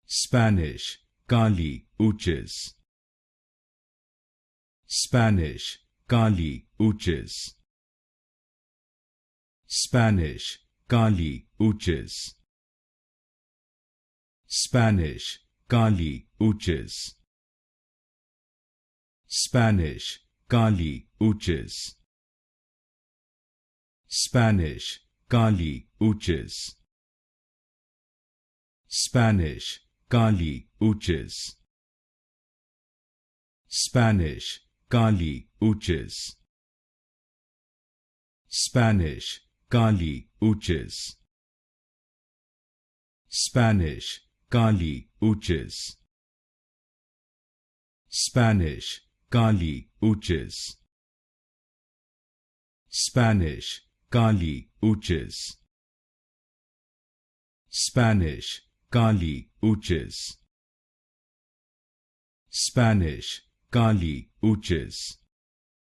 Spanish, Kali, Uchis. Spanish, Kali, Uchis. Spanish, Kali, Uchis. Spanish, Kali, Uchis. Spanish, Kali, Uchis. Spanish, Kali, Uchis. Spanish, Kali, Uchis. Spanish, Kali, Uchis. Spanish, Kali, Uchis. Spanish, Kali, Uchis. Spanish, Kali, Uchis. Spanish, Kali, Uchis. Spanish, Kali, Uchis. Spanish, Kali, Uchis.